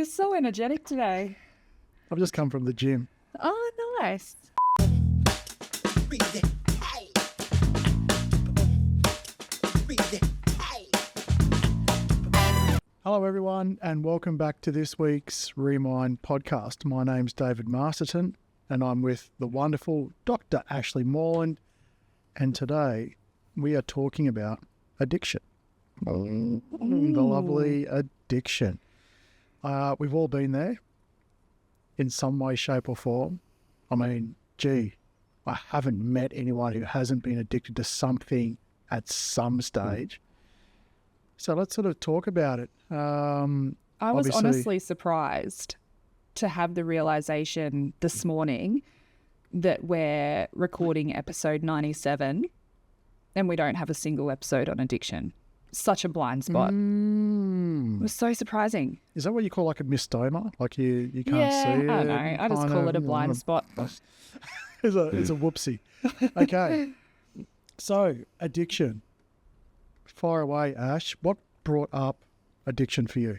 You're so energetic today. I've just come from the gym. Oh, nice. Hello, everyone, and welcome back to this week's Remind podcast. My name's David Masterton, and I'm with the wonderful Dr. Ashleigh Moreland, and today we are talking about addiction. The lovely addiction. We've all been there in some way, shape or form. I mean, I haven't met anyone who hasn't been addicted to something at some stage. So let's sort of talk about it. I was honestly surprised to have the realization this morning that we're recording episode 97 and we don't have a single episode on addiction. Such a blind spot. It was so surprising. Is that what you call like a misnomer? Like you can't see it? I don't know. I just call it a blind spot. It's a whoopsie. Okay. So, addiction. Fire away, Ash. What brought up addiction for you?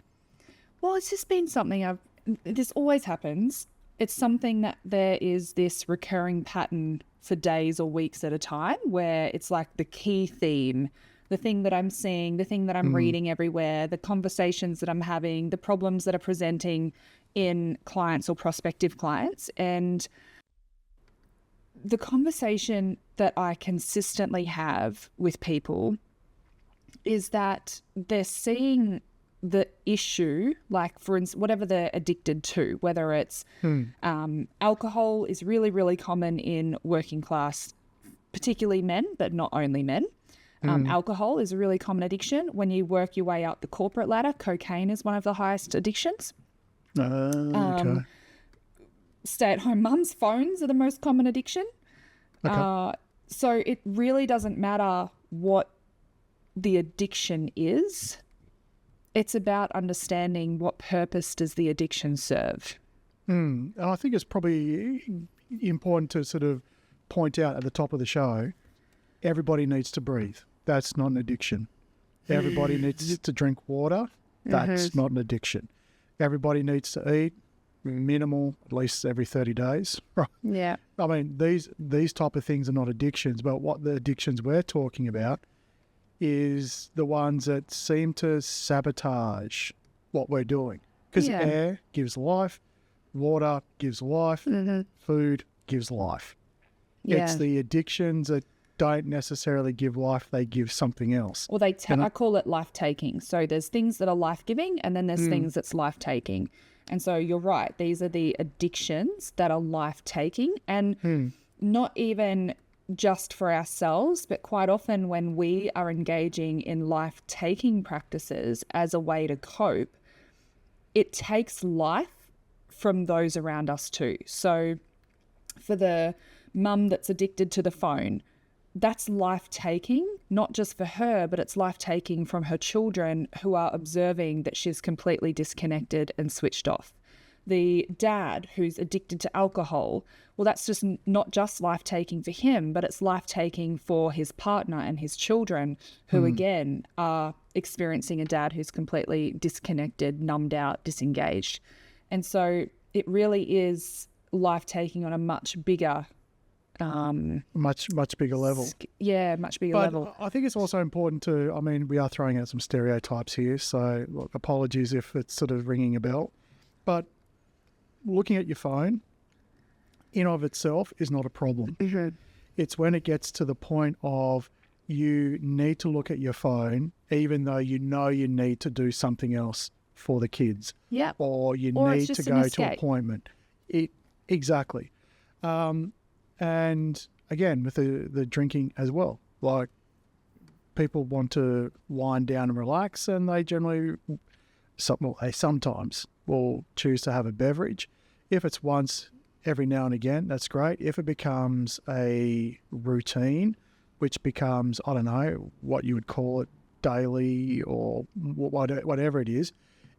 Well, it's just been something this always happens. It's something that there is this recurring pattern for days or weeks at a time where it's like the key theme, the thing that I'm seeing, the thing that I'm reading everywhere, the conversations that I'm having, the problems that are presenting in clients or prospective clients. And the conversation that I consistently have with people is that they're seeing the issue, like for instance, whatever they're addicted to, whether it's alcohol is really, really common in working class, particularly men, but not only men. Alcohol is a really common addiction. When you work your way up the corporate ladder, cocaine is one of the highest addictions. Okay. Stay-at-home mums, phones are the most common addiction. Okay. So it really doesn't matter what the addiction is. It's about understanding what purpose does the addiction serve. And I think it's probably important to sort of point out at the top of the show, everybody needs to breathe. That's not an addiction. Everybody needs to drink water. That's not an addiction. Everybody needs to eat minimal, at least every 30 days. Right? Yeah. I mean, these type of things are not addictions, but what the addictions we're talking about is the ones that seem to sabotage what we're doing. Because air gives life, water gives life, food gives life. Yeah. It's the addictions that don't necessarily give life, they give something else. Well, I call it life-taking. So there's things that are life-giving and then there's things that's life-taking. And so you're right, these are the addictions that are life-taking and not even just for ourselves, but quite often when we are engaging in life-taking practices as a way to cope, it takes life from those around us too. So for the mum that's addicted to the phone, that's life-taking, not just for her, but it's life-taking from her children who are observing that she's completely disconnected and switched off. The dad who's addicted to alcohol, well, that's just not just life-taking for him, but it's life-taking for his partner and his children who, again, are experiencing a dad who's completely disconnected, numbed out, disengaged. And so it really is life-taking on a much bigger much bigger level. Much bigger level. I think it's also important to, I mean, we are throwing out some stereotypes here, so look, apologies if it's sort of ringing a bell. But looking at your phone in of itself is not a problem. It's when it gets to the point of you need to look at your phone even though you know you need to do something else for the kids. Yeah. Or you need to go to an appointment. Exactly. And again, with the drinking as well, like people want to wind down and relax and they generally, they sometimes will choose to have a beverage. If it's once every now and again, that's great. If it becomes a routine, which becomes, I don't know, what you would call it, daily or whatever it is,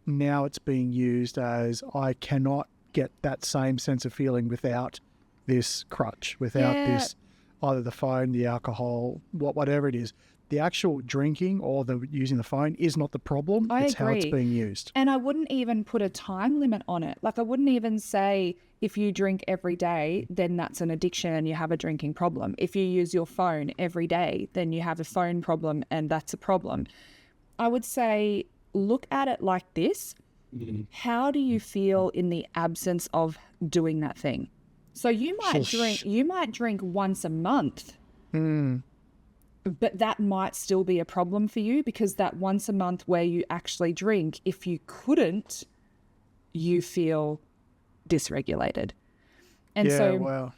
now it's being used as I cannot get that same sense of feeling without this crutch, without this, either the phone, the alcohol, whatever it is. the actual drinking or the using the phone is not the problem. I It's how it's agree. being used. And I wouldn't even put a time limit on it. Like I wouldn't even say if you drink every day, then that's an addiction and you have a drinking problem. If you use your phone every day, then you have a phone problem and that's a problem. I would say look at it like this. How do you feel in the absence of doing that thing? So you might drink once a month. But that might still be a problem for you because that once a month where you actually drink, if you couldn't, you feel dysregulated. And Wow.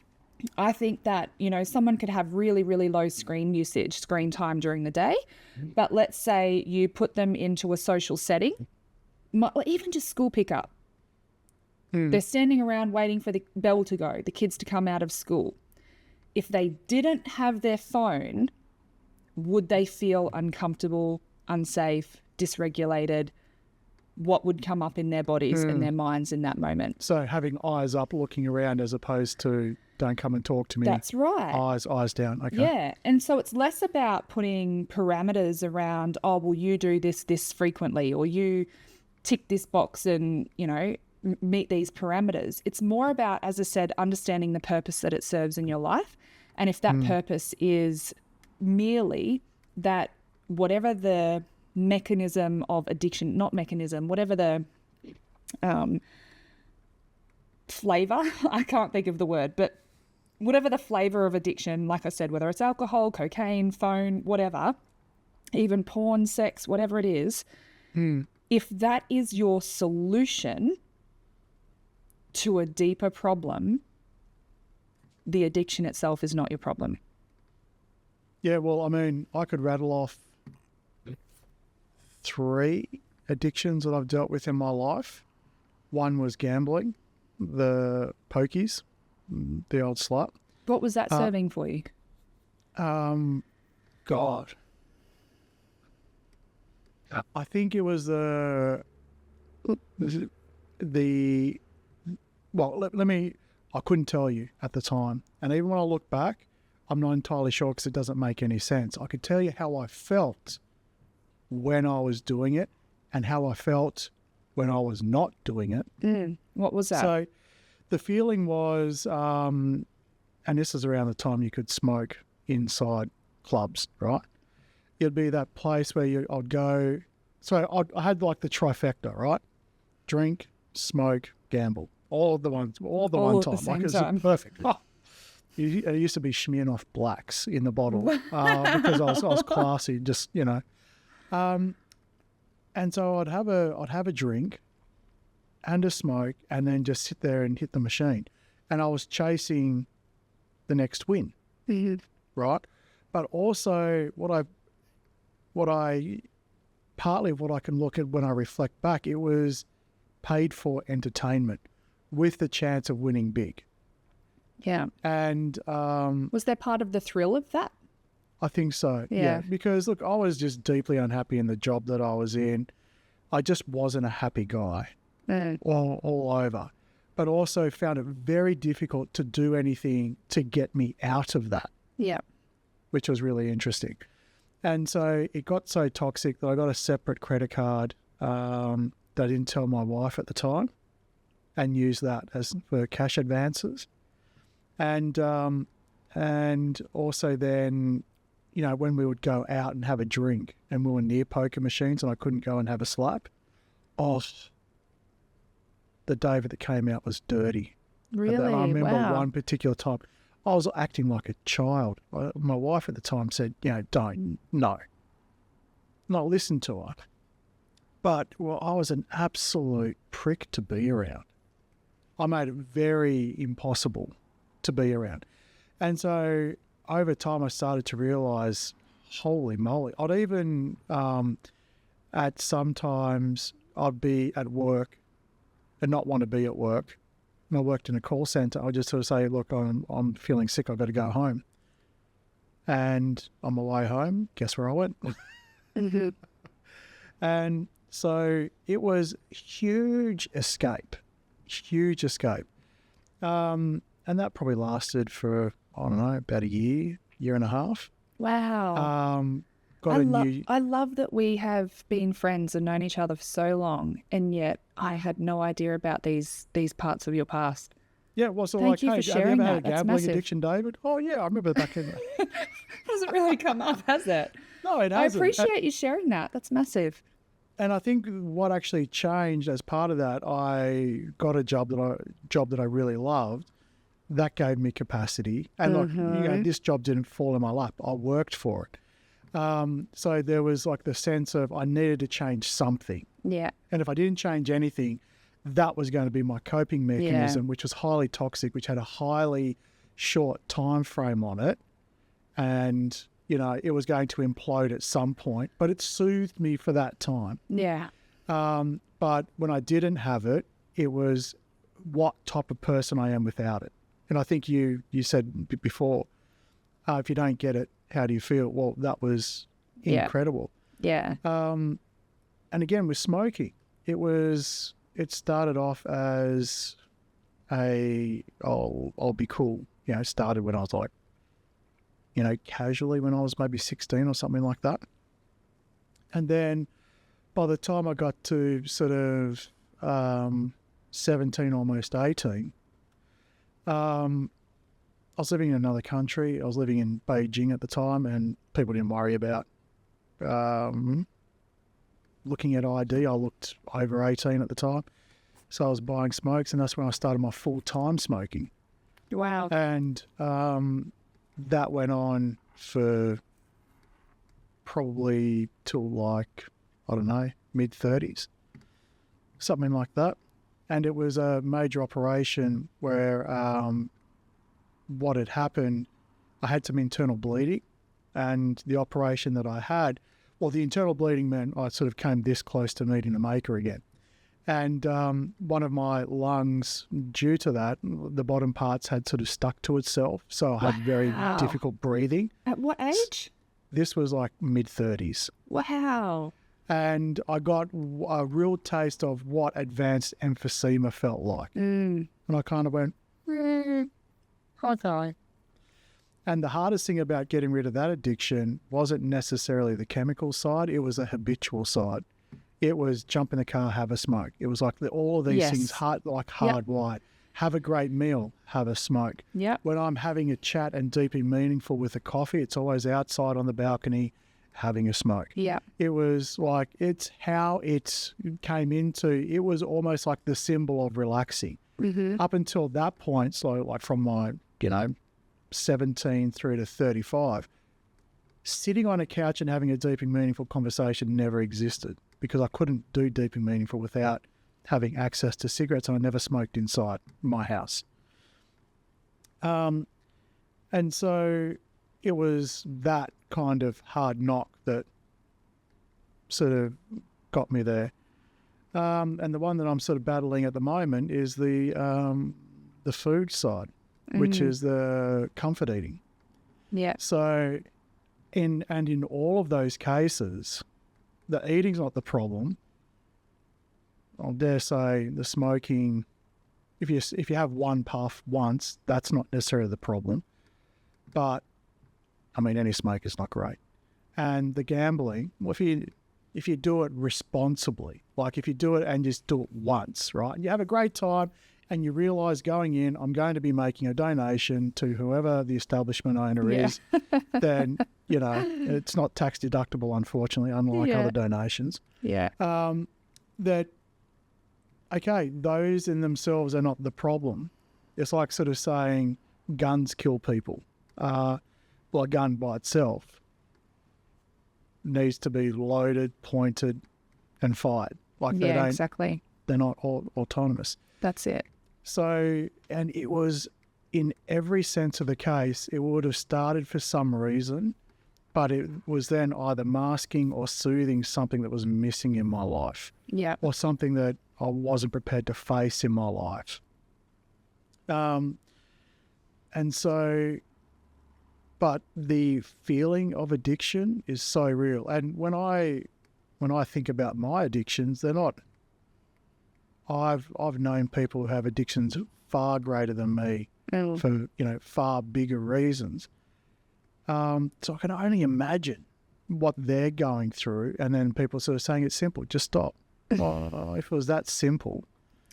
I think that, someone could have really, really low screen time during the day. But let's say you put them into a social setting, or even just school pickup. They're standing around waiting for the bell to go, the kids to come out of school. If they didn't have their phone, would they feel uncomfortable, unsafe, dysregulated? What would come up in their bodies and their minds in that moment? So having eyes up, looking around as opposed to don't come and talk to me. That's right. Eyes down. Okay. Yeah. And so it's less about putting parameters around, oh, well, you do this frequently, or you tick this box and, meet these parameters. It's more about, as I said, understanding the purpose that it serves in your life. And if that purpose is merely that whatever the mechanism of addiction, whatever the flavor, I can't think of the word, but whatever the flavor of addiction, like I said, whether it's alcohol, cocaine, phone, whatever, even porn, sex, whatever it is, if that is your solution to a deeper problem, the addiction itself is not your problem. Yeah, well, I mean, I could rattle off 3 addictions that I've dealt with in my life. One was gambling, the pokies, the old slut. What was that serving for you? God. I think it was let me, I couldn't tell you at the time. And even when I look back, I'm not entirely sure because it doesn't make any sense. I could tell you how I felt when I was doing it and how I felt when I was not doing it. What was that? So the feeling was, and this is around the time you could smoke inside clubs, right? It'd be that place where I'd go. So I had like the trifecta, right? Drink, smoke, gamble. All the one time. Same It's time. perfect. Oh. I used to be smearing off blacks in the bottle because I was classy, just, And so I'd have a drink and a smoke and then just sit there and hit the machine. And I was chasing the next win, right? But also what I partly what I can look at when I reflect back, it was paid for entertainment with the chance of winning big. Yeah. And was there part of the thrill of that? I think so. Yeah. Because look, I was just deeply unhappy in the job that I was in. I just wasn't a happy guy all over, but also found it very difficult to do anything to get me out of that. Yeah. Which was really interesting. And so it got so toxic that I got a separate credit card that I didn't tell my wife at the time and used that for cash advances. And also then, when we would go out and have a drink and we were near poker machines and I couldn't go and have a slap, the David that came out was dirty. Really? I remember Wow. one particular time, I was acting like a child. My wife at the time said, not listen to her. But, I was an absolute prick to be around. I made it very impossible to be around. And so over time I started to realise, holy moly, I'd even, at sometimes I'd be at work and not want to be at work. And I worked in a call centre. I just sort of say, look, I'm feeling sick. I've got to go home. And on my way home, guess where I went? And so it was huge escape. And that probably lasted for, I don't know, about a year and a half. Wow. got a new... I love that we have been friends and known each other for so long, and yet I had no idea about these parts of your past. Yeah, well, so Thank like, you hey, for have you sharing ever had a that. That's gambling massive. addiction, David? Oh, yeah, I remember back in... Hasn't really come up, has it? No, it I hasn't. appreciate you sharing that. That's massive. And I think what actually changed as part of that, I got a job that I really loved. That gave me capacity. And look, this job didn't fall in my lap. I worked for it. So there was like the sense of I needed to change something. Yeah. And if I didn't change anything, that was going to be my coping mechanism, which was highly toxic, which had a highly short time frame on it. And, it was going to implode at some point, but it soothed me for that time. Yeah. But when I didn't have it, it was what type of person I am without it. And I think you said before, if you don't get it, how do you feel? Well, that was incredible. Yeah. And again, with smoking, it started off as I'll be cool. It started when I was like, casually when I was maybe 16 or something like that. And then by the time I got to sort of 17, almost 18, I was living in another country. I was living in Beijing at the time, and people didn't worry about looking at ID. I looked over 18 at the time. So I was buying smokes, and that's when I started my full-time smoking. Wow. And that went on for probably till like, I don't know, mid-30s, something like that. And it was a major operation where what had happened, I had some internal bleeding, and the operation that I had, well, the internal bleeding meant I sort of came this close to meeting the maker again. And one of my lungs, due to that, the bottom parts had sort of stuck to itself. So I had very difficult breathing. At what age? This was like mid-30s. Wow. And I got a real taste of what advanced emphysema felt like. And I kind of went, okay. And the hardest thing about getting rid of that addiction wasn't necessarily the chemical side. It was the habitual side. It was jump in the car, have a smoke. It was like all of these things hardwired. Have a great meal, have a smoke. Yep. When I'm having a chat and deeply meaningful with a coffee, it's always outside on the balcony having a smoke. Yeah. It was like, it's how it came into, it was almost like the symbol of relaxing. Up until that point, so like from my, 17 through to 35, sitting on a couch and having a deep and meaningful conversation never existed, because I couldn't do deep and meaningful without having access to cigarettes, and I never smoked inside my house. And so it was that kind of hard knock that sort of got me there. And the one that I'm sort of battling at the moment is the food side, which is the comfort eating. Yeah. So in all of those cases, the eating's not the problem. I'll dare say the smoking, if you have one puff once, that's not necessarily the problem. But, I mean, any smoker's not great. And the gambling, well, if you do it responsibly, like if you do it and just do it once, right? You have a great time and you realise going in, I'm going to be making a donation to whoever the establishment owner is, then, it's not tax deductible, unfortunately, unlike other donations. Yeah. That, okay, those in themselves are not the problem. It's like sort of saying guns kill people. Well, a gun by itself needs to be loaded, pointed, and fired. Like they don't, exactly. They're not autonomous. That's it. So, and it was, in every sense of the case, it would have started for some reason, but it was then either masking or soothing something that was missing in my life. Yeah. Or something that I wasn't prepared to face in my life. And so, but the feeling of addiction is so real. And when I think about my addictions, they're not, I've known people who have addictions far greater than me for, far bigger reasons. So I can only imagine what they're going through, and then people sort of saying it's simple, just stop. Oh, if it was that simple.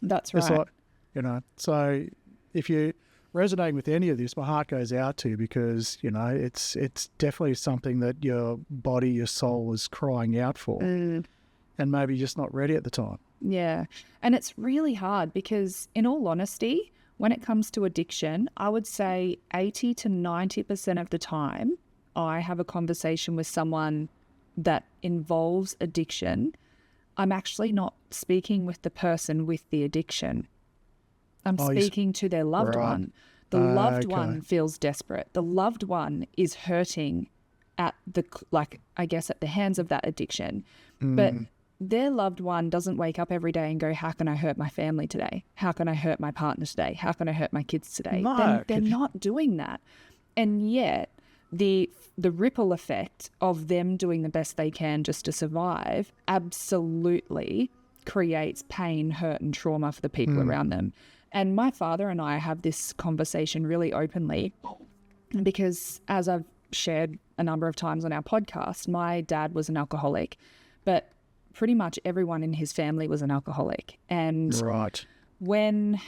That's right. It's like, so if you're resonating with any of this, my heart goes out to you, because, it's definitely something that your body, your soul is crying out for, and maybe just not ready at the time. Yeah. And it's really hard because, in all honesty, when it comes to addiction, I would say 80 to 90% of the time I have a conversation with someone that involves addiction, I'm actually not speaking with the person with the addiction. I'm speaking to their loved one. The loved one feels desperate. The loved one is hurting at at the hands of that addiction. But their loved one doesn't wake up every day and go, how can I hurt my family today? How can I hurt my partner today? How can I hurt my kids today? No, they're not doing that. And yet the ripple effect of them doing the best they can just to survive absolutely creates pain, hurt and trauma for the people around them. And my father and I have this conversation really openly because, as I've shared a number of times on our podcast, my dad was an alcoholic, but pretty much everyone in his family was an alcoholic. And when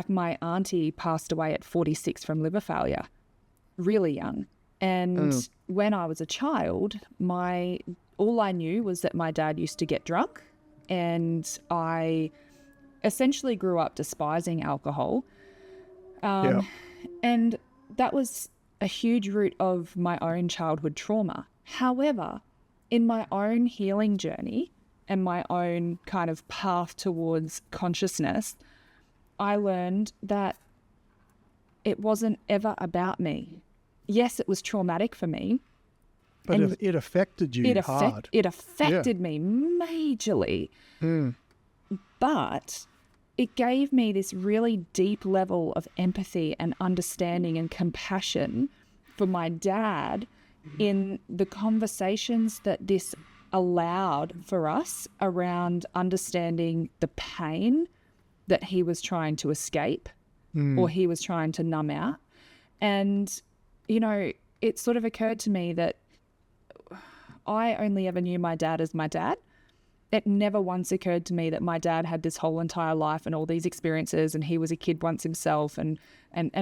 my auntie passed away at 46 from liver failure, really young. And when I was a child, all I knew was that my dad used to get drunk, and I essentially grew up despising alcohol. And that was a huge root of my own childhood trauma. However, in my own healing journey and my own kind of path towards consciousness, I learned that it wasn't ever about me. Yes, it was traumatic for me. But it affected you hard. It affected me majorly. But it gave me this really deep level of empathy and understanding and compassion for my dad in the conversations that this allowed for us around understanding the pain that he was trying to escape or he was trying to numb out. And, it sort of occurred to me that I only ever knew my dad as my dad. It never once occurred to me that my dad had this whole entire life and all these experiences, and he was a kid once himself, and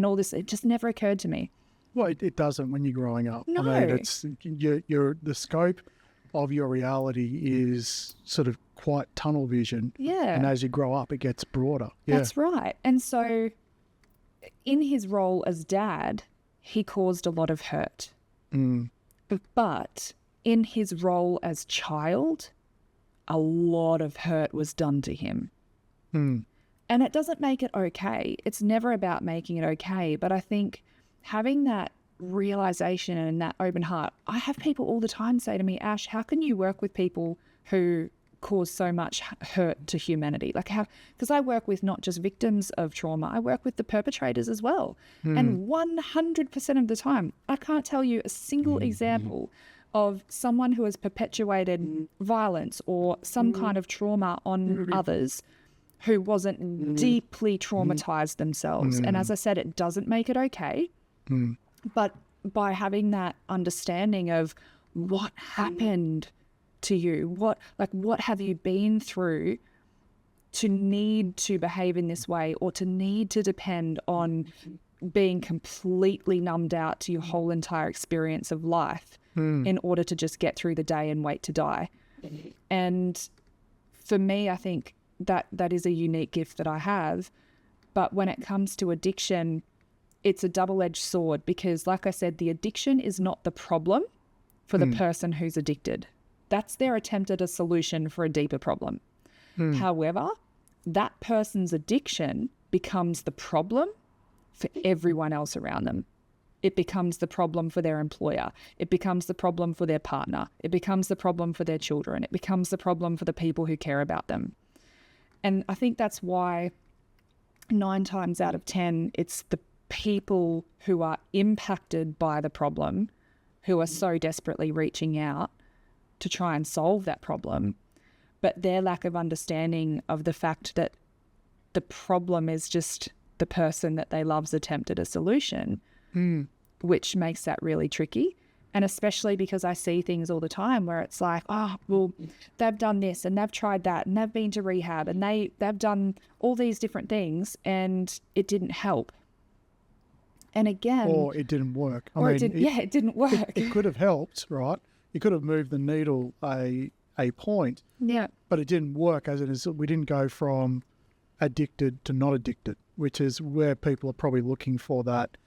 all this. It just never occurred to me. Well, it doesn't when you're growing up. No. I mean, it's the scope of your reality is sort of quite tunnel vision. Yeah. And as you grow up, it gets broader. Yeah. That's right. And so in his role as dad, he caused a lot of hurt. But in his role as child, a lot of hurt was done to him. And it doesn't make it okay. It's never about making it okay. But I think having that realization and that open heart, I have people all the time say to me, Ash, how can you work with people who cause so much hurt to humanity? Because I work with not just victims of trauma, I work with the perpetrators as well. And 100% of the time, I can't tell you a single example of someone who has perpetuated violence or some kind of trauma on others who wasn't deeply traumatized themselves. And as I said, it doesn't make it okay. But by having that understanding of what happened to you, what have you been through to need to behave in this way, or to need to depend on being completely numbed out to your whole entire experience of life in order to just get through the day and wait to die. And for me, I think that is a unique gift that I have. But when it comes to addiction, it's a double-edged sword, because like I said, the addiction is not the problem for the person who's addicted. That's their attempt at a solution for a deeper problem. However, that person's addiction becomes the problem for everyone else around them. It becomes the problem for their employer. It becomes the problem for their partner. It becomes the problem for their children. It becomes the problem for the people who care about them. And I think that's why 9 times out of 10, it's the people who are impacted by the problem who are so desperately reaching out to try and solve that problem. But their lack of understanding of the fact that the problem is just the person that they love's attempt at a solution, which makes that really tricky. And especially because I see things all the time where it's like, oh, well, they've done this and they've tried that and they've been to rehab and they've done all these different things and it didn't help. And again... Or it didn't work. It didn't work. It could have helped, right? You could have moved the needle a point. Yeah. But it didn't work, as it is. We didn't go from addicted to not addicted, which is where people are probably looking for that.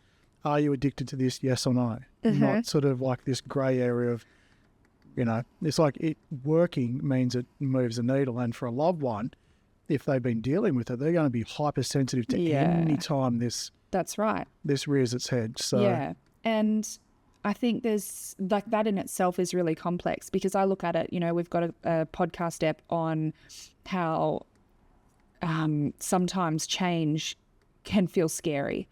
Are you addicted to this? Yes or no? Not sort of like this grey area of, it's like it working means it moves the needle. And for a loved one, if they've been dealing with it, they're going to be hypersensitive to any time That's right. this rears its head. So yeah. And I think there's like that in itself is really complex because I look at it, we've got a podcast ep on how sometimes change can feel scary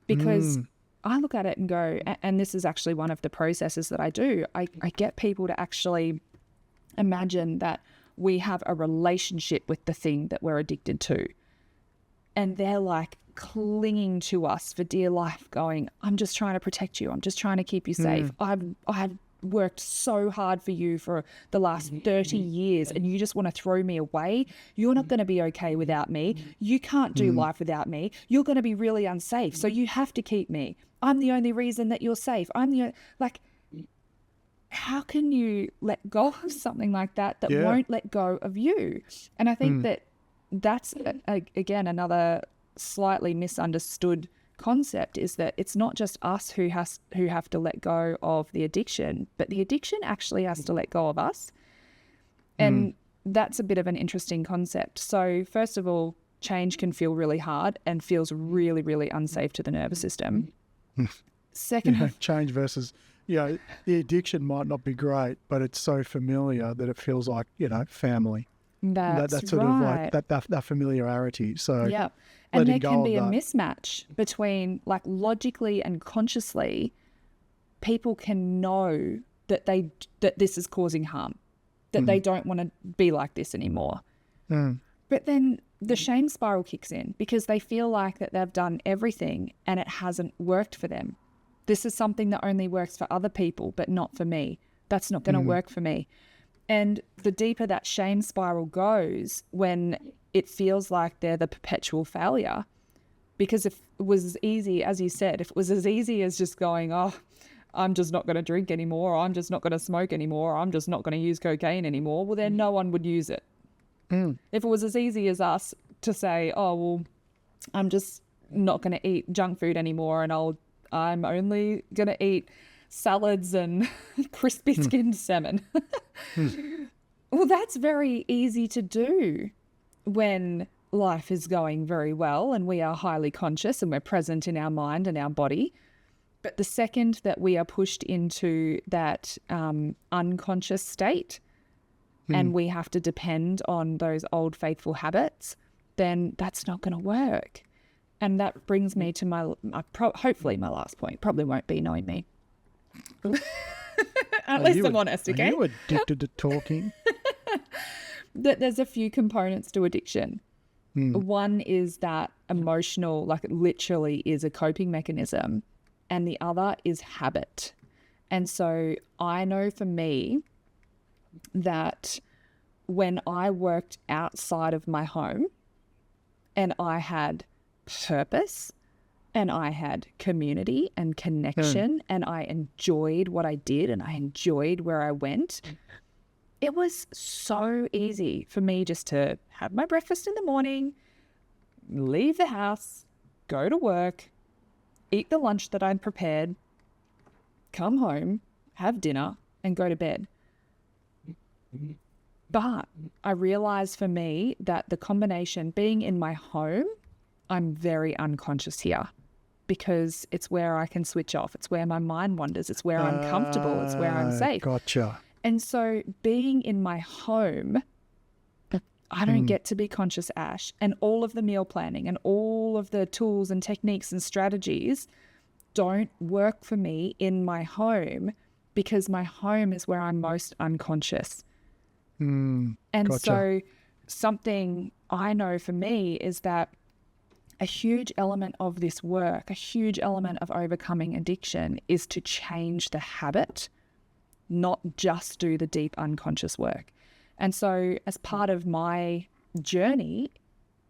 because I look at it and go, and this is actually one of the processes that I do. I get people to actually imagine that we have a relationship with the thing that we're addicted to. And they're like clinging to us for dear life going, I'm just trying to protect you. I'm just trying to keep you safe. I've worked so hard for you for the last 30 years and you just want to throw me away. You're not going to be okay without me. You can't do life without me. You're going to be really unsafe. So you have to keep me. I'm the only reason that you're safe. How can you let go of something like that won't let go of you? And I think that's, again, another slightly misunderstood concept is that it's not just us who have to let go of the addiction, but the addiction actually has to let go of us. And that's a bit of an interesting concept. So first of all, change can feel really hard and feels really, really unsafe to the nervous system. Second, change versus, the addiction might not be great, but it's so familiar that it feels like, family. That's sort of like that familiarity. So yeah. And there can be a mismatch between like logically and consciously, people can know that this is causing harm, that they don't want to be like this anymore. But then the shame spiral kicks in because they feel like that they've done everything and it hasn't worked for them. This is something that only works for other people, but not for me. That's not going to work for me. And the deeper that shame spiral goes when it feels like they're the perpetual failure, because if it was as easy, as you said, if it was as easy as just going, oh, I'm just not going to drink anymore, or I'm just not going to smoke anymore, or I'm just not going to use cocaine anymore, well, then no one would use it. If it was as easy as us to say, oh, well, I'm just not going to eat junk food anymore and I'm only going to eat salads and crispy skinned salmon. Well, that's very easy to do when life is going very well and we are highly conscious and we're present in our mind and our body. But the second that we are pushed into that unconscious state and we have to depend on those old faithful habits, then that's not going to work. And that brings me to hopefully my last point. Probably won't be knowing me. At least I'm honest, okay? Are you addicted to talking? That there's a few components to addiction. One is that emotional, like it literally is a coping mechanism, and the other is habit. And so I know for me that when I worked outside of my home and I had purpose and I had community and connection and I enjoyed what I did and I enjoyed where I went, it was so easy for me just to have my breakfast in the morning, leave the house, go to work, eat the lunch that I'd prepared, come home, have dinner, and go to bed. But I realized for me that the combination being in my home, I'm very unconscious here because it's where I can switch off. It's where my mind wanders. It's where I'm comfortable. It's where I'm safe. Gotcha. And so being in my home, I don't get to be conscious, Ash. And all of the meal planning and all of the tools and techniques and strategies don't work for me in my home because my home is where I'm most unconscious. And gotcha. so something I know for me is that a huge element of this work, a huge element of overcoming addiction is to change the habit, not just do the deep unconscious work. And so as part of my journey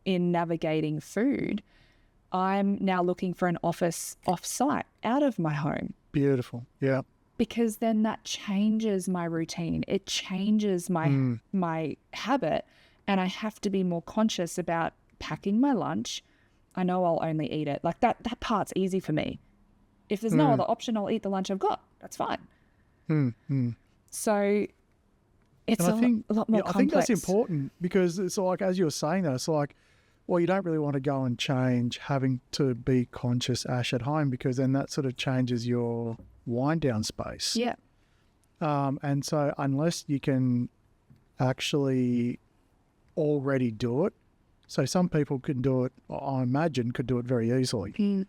in navigating food, I'm now looking for an office off-site, out of my home. Beautiful. Yeah. Because then that changes my routine. It changes my my habit, and I have to be more conscious about packing my lunch. I know I'll only eat it. Like that part's easy for me. If there's no other option, I'll eat the lunch I've got. That's fine. So it's a lot more complex. I think that's important, because it's like, as you're saying that, it's like, well, you don't really want to go and change having to be conscious, Ash, at home, because then that sort of changes your wind down space. Yeah. And so unless you can actually already do it, so some people can do it, I imagine, could do it very easily,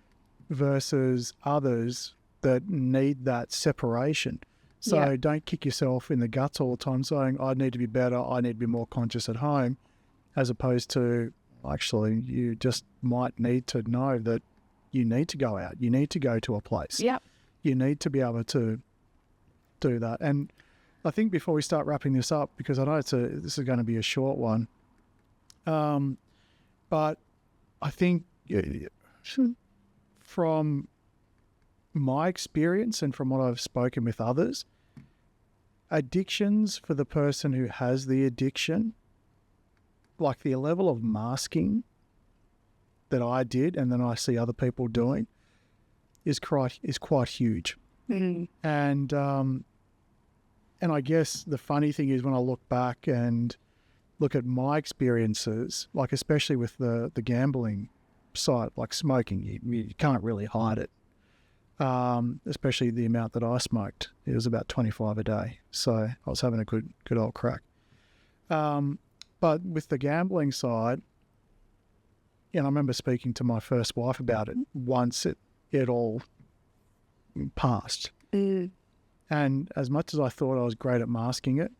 versus others that need that separation. So don't kick yourself in the guts all the time saying, I need to be better, I need to be more conscious at home, as opposed to, actually, you just might need to know that you need to go out, you need to go to a place. Yeah. You need to be able to do that. And I think before we start wrapping this up, because I know this is going to be a short one, but I think from my experience and from what I've spoken with others, addictions for the person who has the addiction, like the level of masking that I did and then I see other people doing, is quite huge. And I guess the funny thing is, when I look back and look at my experiences, like especially with the gambling side, like smoking, you can't really hide it. Especially the amount that I smoked. It was about 25 a day. So I was having a good old crack. But with the gambling side, I remember speaking to my first wife about it once it all passed. And as much as I thought I was great at masking it,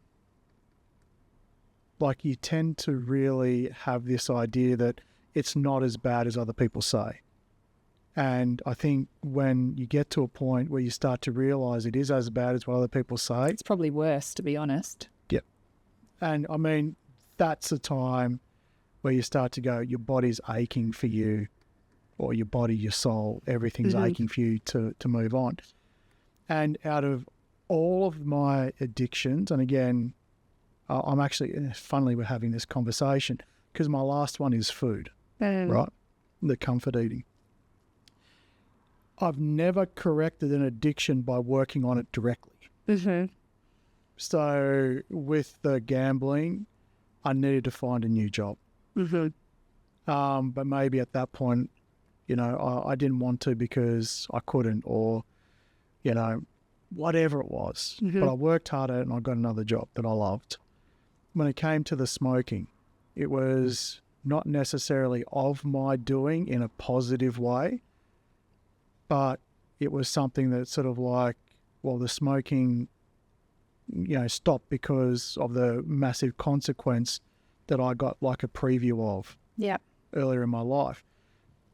like, you tend to really have this idea that it's not as bad as other people say. And I think when you get to a point where you start to realise it is as bad as what other people say, it's probably worse, to be honest. Yep. And I mean, that's the time where you start to go, your body's aching for you, or your body, your soul, everything's aching for you to move on. And out of all of my addictions, and again, I'm actually, funnily, we're having this conversation because my last one is food, right? The comfort eating. I've never corrected an addiction by working on it directly. So with the gambling, I needed to find a new job. But maybe at that point, I didn't want to because I couldn't, or, whatever it was. But I worked hard at it and I got another job that I loved. When it came to the smoking, it was not necessarily of my doing in a positive way, but it was something that sort of like, well, the smoking, stopped because of the massive consequence that I got like a preview of earlier in my life.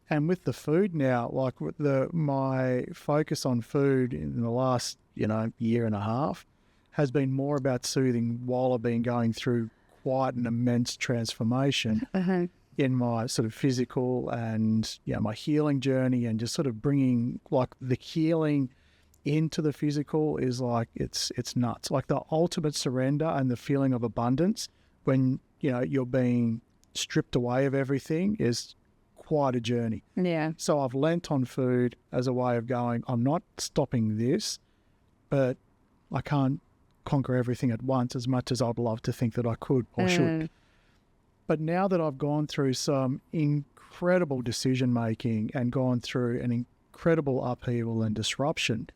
And with the food now, like with my focus on food in the last, year and a half has been more about soothing while I've been going through quite an immense transformation in my sort of physical and, my healing journey, and just sort of bringing like the healing into the physical is like, it's nuts. Like the ultimate surrender and the feeling of abundance when, you're being stripped away of everything is quite a journey. Yeah. So I've lent on food as a way of going, I'm not stopping this, but I can't conquer everything at once as much as I'd love to think that I could or should. But now that I've gone through some incredible decision making and gone through an incredible upheaval and disruption,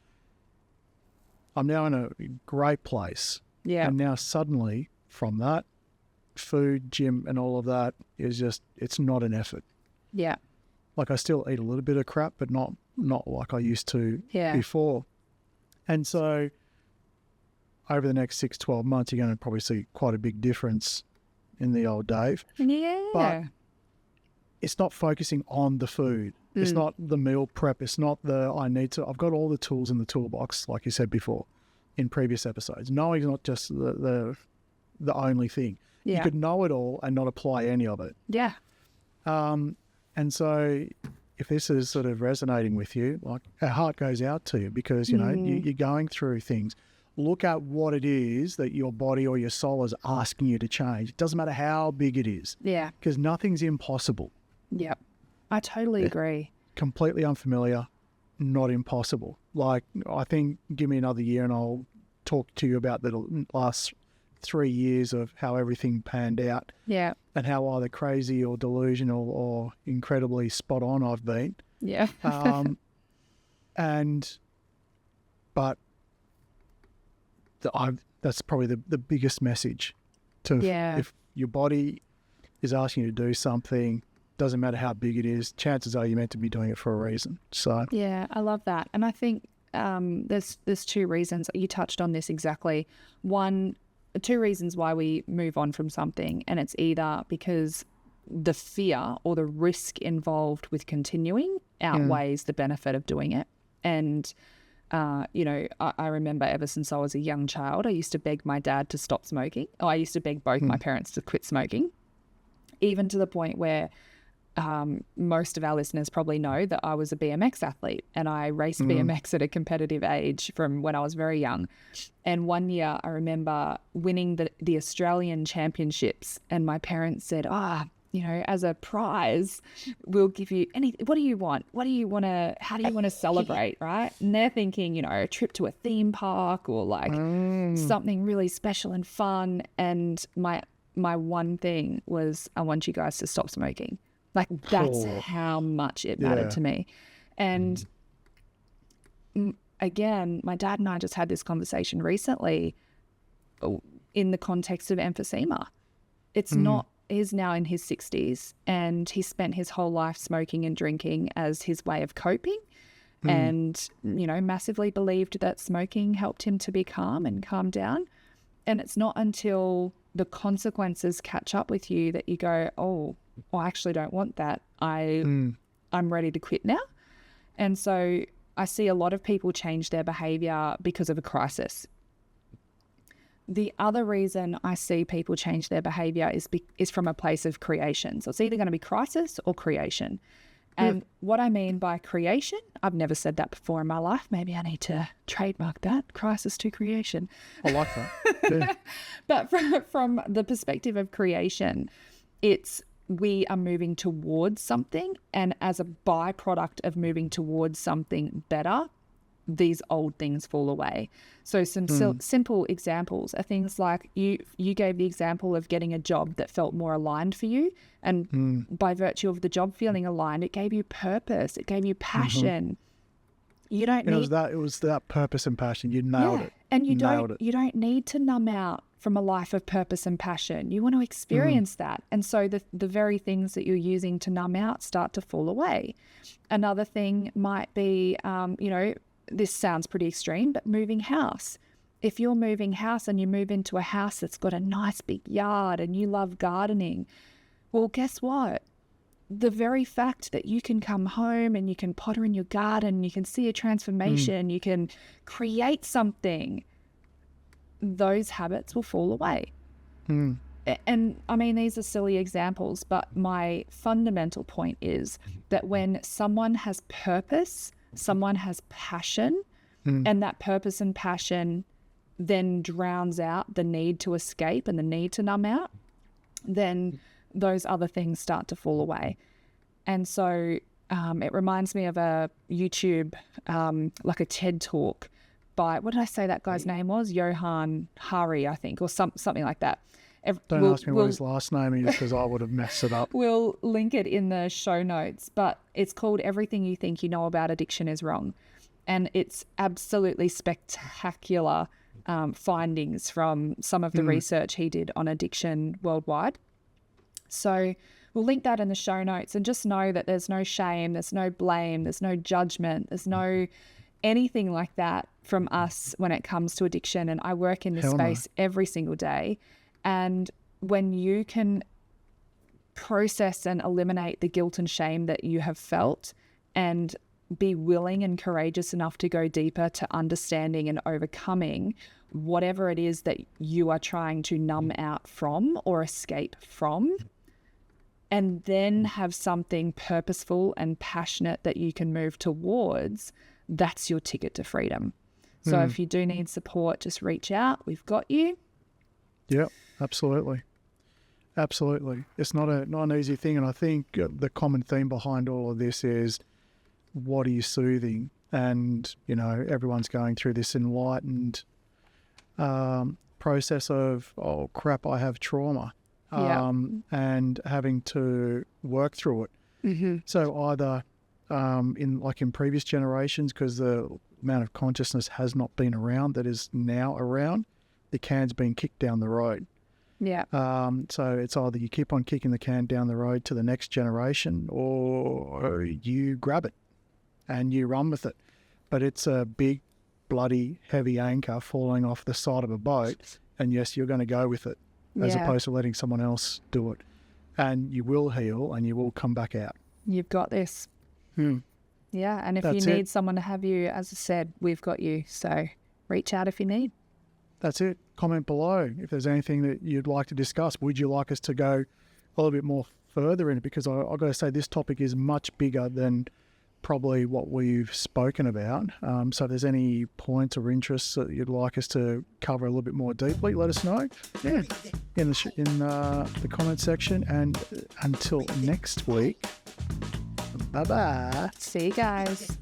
I'm now in a great place. Yeah. And now suddenly from that, food, gym and all of that is just, it's not an effort. Yeah. Like I still eat a little bit of crap, but not like I used to before. And so over the next 6-12 months, you're going to probably see quite a big difference in the old Dave. Yeah. But it's not focusing on the food. It's not the meal prep. It's not I've got all the tools in the toolbox, like you said before in previous episodes. Knowing is not just the only thing. Yeah. You could know it all and not apply any of it. Yeah. And so if this is sort of resonating with you, like, our heart goes out to you, because, you know, you're going through things. Look at what it is that your body or your soul is asking you to change. It doesn't matter how big it is. Yeah. Because nothing's impossible. Yep. I totally agree. Completely unfamiliar, not impossible. Like, I think give me another year and I'll talk to you about the last 3 years of how everything panned out. Yeah. And how either crazy or delusional or incredibly spot on I've been. Yeah. But that's probably the biggest message if your body is asking you to do something, doesn't matter how big it is, chances are you're meant to be doing it for a reason. So yeah, I love that. And I think there's two reasons. You touched on this exactly. Two reasons why we move on from something, and it's either because the fear or the risk involved with continuing outweighs the benefit of doing it. And you know, I remember ever since I was a young child, I used to beg my dad to stop smoking. I used to beg both my parents to quit smoking, even to the point where most of our listeners probably know that I was a BMX athlete, and I raced BMX at a competitive age from when I was very young. And one year I remember winning the Australian championships, and my parents said, you know, as a prize, we'll give you anything. What do you want? How do you want to celebrate, right? And they're thinking, you know, a trip to a theme park or like something really special and fun. And my one thing was, I want you guys to stop smoking. Like, that's how much it mattered to me. And again, my dad and I just had this conversation recently in the context of emphysema. It's not, he's now in his 60s, and he spent his whole life smoking and drinking as his way of coping, and, you know, massively believed that smoking helped him to be calm and calm down. And it's not until the consequences catch up with you that you go, oh, I actually don't want that. I'm ready to quit now. And so I see a lot of people change their behavior because of a crisis. The other reason I see people change their behavior is from a place of creation. So it's either going to be crisis or creation. And what I mean by creation, I've never said that before in my life. Maybe I need to trademark that, crisis to creation. I like that. Yeah. But from the perspective of creation, it's we are moving towards something, and as a byproduct of moving towards something better, these old things fall away. So some simple examples are things like you gave the example of getting a job that felt more aligned for you, and by virtue of the job feeling aligned, it gave you purpose, it gave you passion. You don't need it was that purpose and passion. You nailed it. And you don't need to numb out from a life of purpose and passion. You want to experience that. And so the very things that you're using to numb out start to fall away. Another thing might be, you know, this sounds pretty extreme, but moving house. If you're moving house and you move into a house that's got a nice big yard and you love gardening, well, guess what? The very fact that you can come home and you can potter in your garden, you can see a transformation, you can create something, those habits will fall away. And I mean, these are silly examples, but my fundamental point is that when someone has purpose, someone has passion, and that purpose and passion then drowns out the need to escape and the need to numb out, then those other things start to fall away. And so it reminds me of a YouTube, like a TED talk by, what did I say that guy's name was? Johan Hari, I think, or something like that. Don't ask me what his last name is, because I would have messed it up. We'll link it in the show notes, but it's called Everything You Think You Know About Addiction Is Wrong. And it's absolutely spectacular findings from some of the research he did on addiction worldwide. So we'll link that in the show notes, and just know that there's no shame, there's no blame, there's no judgment, there's no anything like that from us when it comes to addiction. And I work in this space every single day. And when you can process and eliminate the guilt and shame that you have felt, and be willing and courageous enough to go deeper to understanding and overcoming whatever it is that you are trying to numb out from or escape from, and then have something purposeful and passionate that you can move towards. That's your ticket to freedom. So if you do need support, just reach out. We've got you. Yeah, absolutely. Absolutely. It's not an easy thing. And I think the common theme behind all of this is, what are you soothing? And, you know, everyone's going through this enlightened process of, oh, crap, I have trauma, and having to work through it. Mm-hmm. So either in previous generations, because the amount of consciousness has not been around that is now around, the can's been kicked down the road. Yeah. So it's either you keep on kicking the can down the road to the next generation, or you grab it and you run with it. But it's a big, bloody, heavy anchor falling off the side of a boat, and yes, you're going to go with it, as opposed to letting someone else do it. And you will heal and you will come back out. You've got this. Yeah, and if That's you need it. someone to have you, as I said, we've got you. So reach out if you need. That's it. Comment below if there's anything that you'd like to discuss. Would you like us to go a little bit more further in it? Because I've got to say, this topic is much bigger than probably what we've spoken about. So if there's any points or interests that you'd like us to cover a little bit more deeply, let us know in the comment section. And until next week, bye-bye. See you guys.